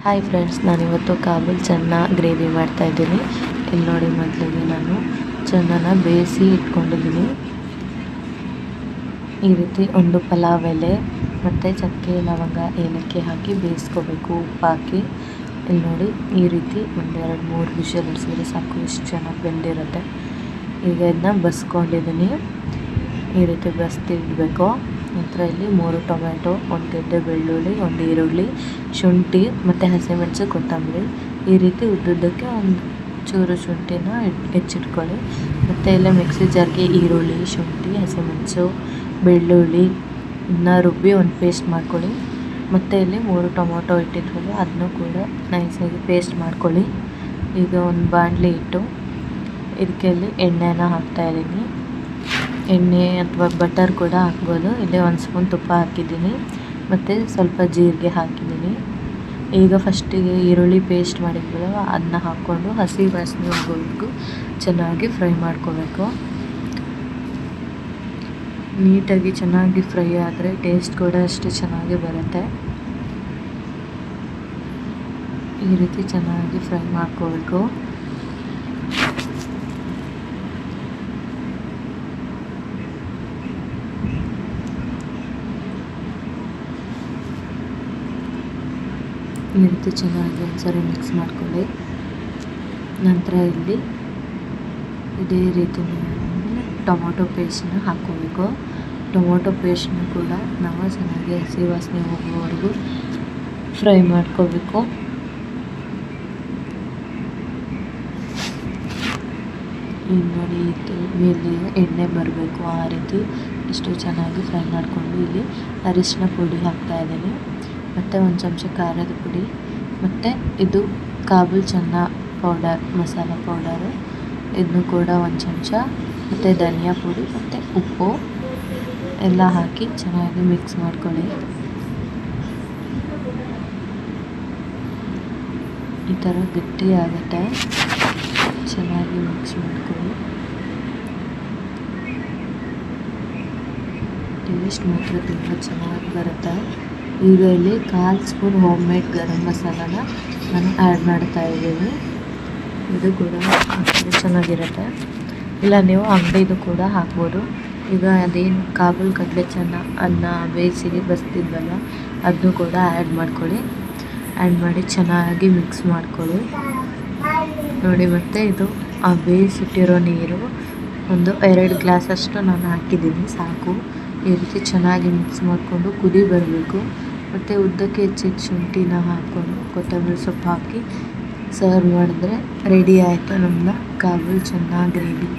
Hi friends, ನಾನಿವತ್ತು ಕಾಬೂಲ್ ಚೆನ್ನ gravy ಮಾಡ್ತಾಯಿದ್ದೀನಿ. ಇಲ್ಲಿ ನೋಡಿ, ಮೊದಲಿಗೆ ನಾನು ಚೆನ್ನನ ಬೇಯಿಸಿ ಇಟ್ಕೊಂಡಿದ್ದೀನಿ. ಈ ರೀತಿ ಒಂದು ಪಲಾವ್ ಎಲೆ ಮತ್ತು ಚಕ್ಕೆ, ಲವಂಗ, ಏಲಕ್ಕಿ ಹಾಕಿ ಬೇಯಿಸ್ಕೋಬೇಕು, ಉಪ್ಪು ಹಾಕಿ. ಇಲ್ಲಿ ನೋಡಿ, ಈ ರೀತಿ ಒಂದು 2-3 ವಿಷಲ್ ಹೊಡ್ಸಿದ್ರೆ ಸಾಕು, ಇಷ್ಟು ಚೆನ್ನಾಗಿ ಬೆಂದಿರುತ್ತೆ. ಈಗ ಇದನ್ನ ಬಸ್ಕೊಂಡಿದ್ದೀನಿ. ಈ ರೀತಿ ಬಸ್ತಿಡಬೇಕು. ನಂತರ ಇಲ್ಲಿ 3 ಟೊಮೆಟೊ, 1 ಗೆಡ್ಡೆ ಬೆಳ್ಳುಳ್ಳಿ, 1 ಈರುಳ್ಳಿ, ಶುಂಠಿ ಮತ್ತು ಹಸಿಮೆಣಸು, ಕೊತ್ತಂಬರಿ. ಈ ರೀತಿ ಉದ್ದುದ್ದಕ್ಕೆ ಒಂದು ಚೂರು ಶುಂಠಿನ ಹೆಚ್ಚಿಟ್ಕೊಳ್ಳಿ. ಮತ್ತು ಎಲ್ಲ ಮಿಕ್ಸಿ ಜಾರ್ಗೆ ಈರುಳ್ಳಿ, ಶುಂಠಿ, ಹಸಿಮೆಣಸು, ಬೆಳ್ಳುಳ್ಳಿ ಇದನ್ನ ರುಬ್ಬಿ ಒಂದು ಪೇಸ್ಟ್ ಮಾಡ್ಕೊಳ್ಳಿ. ಮತ್ತು ಇಲ್ಲಿ 3 ಟೊಮೊಟೊ ಇಟ್ಟಿದ್ವಲ್ಲ, ಅದನ್ನು ಕೂಡ ನೈಸಾಗಿ ಪೇಸ್ಟ್ ಮಾಡ್ಕೊಳ್ಳಿ. ಈಗ ಒಂದು ಬಾಣಲಿ ಇಟ್ಟು ಇದಕ್ಕೆ ಎಣ್ಣೆನ ಹಾಕ್ತಾಯಿದ್ದೀನಿ. ಎಣ್ಣೆ ಅಥವಾ ಬಟರ್ ಕೂಡ ಹಾಕ್ಬೋದು. ಇಲ್ಲಿ 1 ಸ್ಪೂನ್ ತುಪ್ಪ ಹಾಕಿದ್ದೀನಿ ಮತ್ತು ಸ್ವಲ್ಪ ಜೀರಿಗೆ ಹಾಕಿದ್ದೀನಿ. ಈಗ ಫಸ್ಟಿಗೆ ಈರುಳ್ಳಿ ಪೇಸ್ಟ್ ಮಾಡಿದ್ವಲ್ಲ, ಅದನ್ನ ಹಾಕ್ಕೊಂಡು ಹಸಿ ವಾಸನೆ ಹೋಗೋವರೆಗೂ ಚೆನ್ನಾಗಿ ಫ್ರೈ ಮಾಡ್ಕೋಬೇಕು. ನೀಟಾಗಿ ಚೆನ್ನಾಗಿ ಫ್ರೈ ಆದರೆ ಟೇಸ್ಟ್ ಕೂಡ ಅಷ್ಟು ಚೆನ್ನಾಗಿ ಬರುತ್ತೆ. ಈ ರೀತಿ ಚೆನ್ನಾಗಿ ಫ್ರೈ ಮಾಡ್ಕೋಬೇಕು. ಈ ರೀತಿ ಚೆನ್ನಾಗಿ ಒಂದ್ಸರಿ ಮಿಕ್ಸ್ ಮಾಡ್ಕೊಳ್ಳಿ. ನಂತರ ಇಲ್ಲಿ ಇದೇ ರೀತಿ ಟೊಮೊಟೊ ಪೇಸ್ಟನ್ನ ಹಾಕ್ಕೋಬೇಕು. ಟೊಮೊಟೊ ಪೇಸ್ಟನ್ನ ಕೂಡ ನಾವು ಚೆನ್ನಾಗಿ ಹಸಿ ವಾಸನೆ ಹೋಗುವವರೆಗೂ ಫ್ರೈ ಮಾಡ್ಕೋಬೇಕು. ಈಗ ನೋಡಿ, ಮೇಲೆ ಎಣ್ಣೆ ಬರಬೇಕು, ಆ ರೀತಿ ಇಷ್ಟು ಚೆನ್ನಾಗಿ ಫ್ರೈ ಮಾಡಿಕೊಂಡು ಇಲ್ಲಿ ಅರಿಶಿನ ಪುಡಿ ಹಾಕ್ತಾಯಿದ್ದೀನಿ. ಮತ್ತು 1 ಚಮಚ ಖಾರದ ಪುಡಿ, ಮತ್ತು ಇದು ಕಾಬೂಲ್ ಚೆನ್ನ ಪೌಡರ್, ಮಸಾಲ ಪೌಡರು, ಇದನ್ನು ಕೂಡ 1 ಚಮಚ, ಮತ್ತು ಧನಿಯಾ ಪುಡಿ ಮತ್ತು ಉಪ್ಪು ಎಲ್ಲ ಹಾಕಿ ಚೆನ್ನಾಗಿ ಮಿಕ್ಸ್ ಮಾಡ್ಕೊಳ್ಳಿ. ಈ ಥರ ಗಟ್ಟಿ ಆಗುತ್ತೆ. ಚೆನ್ನಾಗಿ ಮಿಕ್ಸ್ ಮಾಡ್ಕೊಳ್ಳಿ. ಟೇಸ್ಟ್ ಮಾತ್ರ ತುಂಬ ಚೆನ್ನಾಗಿ ಬರುತ್ತೆ. ಈಗ ಇಲ್ಲಿ 1/4 ಸ್ಪೂನ್ ಹೋಮ್ ಮೇಡ್ ಗರಂ ಮಸಾಲಾನ ನಾನು ಆ್ಯಡ್ ಮಾಡ್ತಾಯಿದ್ದೀನಿ. ಇದು ಕೂಡ ಚೆನ್ನಾಗಿರುತ್ತೆ. ಇಲ್ಲ ನೀವು ಅಂಗಡಿದು ಕೂಡ ಹಾಕ್ಬೋದು. ಈಗ ಅದೇನು ಕಾಬೂಲ್ ಕಡಲೆ ಚೆನ್ನ ಅನ್ನ ಬೇಯಿಸಿ ಬಸ್ತಿದ್ವಲ್ಲ, ಅದನ್ನು ಕೂಡ ಆ್ಯಡ್ ಮಾಡ್ಕೊಳ್ಳಿ. ಆ್ಯಡ್ ಮಾಡಿ ಚೆನ್ನಾಗಿ ಮಿಕ್ಸ್ ಮಾಡ್ಕೊಳ್ಳಿ. ನೋಡಿ, ಮತ್ತು ಇದು ಆ ಬೇಯಿಸಿಟ್ಟಿರೋ ನೀರು ಒಂದು 2 ಗ್ಲಾಸಷ್ಟು ನಾನು ಹಾಕಿದ್ದೀನಿ, ಸಾಕು. ಈ ರೀತಿ ಚೆನ್ನಾಗಿ ಮಿಕ್ಸ್ ಮಾಡಿಕೊಂಡು ಕುದಿ ಬರಬೇಕು. ಮತ್ತು ಉದ್ದಕ್ಕೆ ಹೆಚ್ಚಿದ ಶುಂಠಿನ ಹಾಕ್ಕೊಂಡು ಕೊತ್ತಂಬರಿ ಸೊಪ್ಪು ಹಾಕಿ ಸರ್ವ್ ಮಾಡಿದ್ರೆ ರೆಡಿ ಆಯಿತು ನಮ್ಮ ಕಾಬೂಲ್ ಚೆನ್ನ ಗ್ರೇವಿ.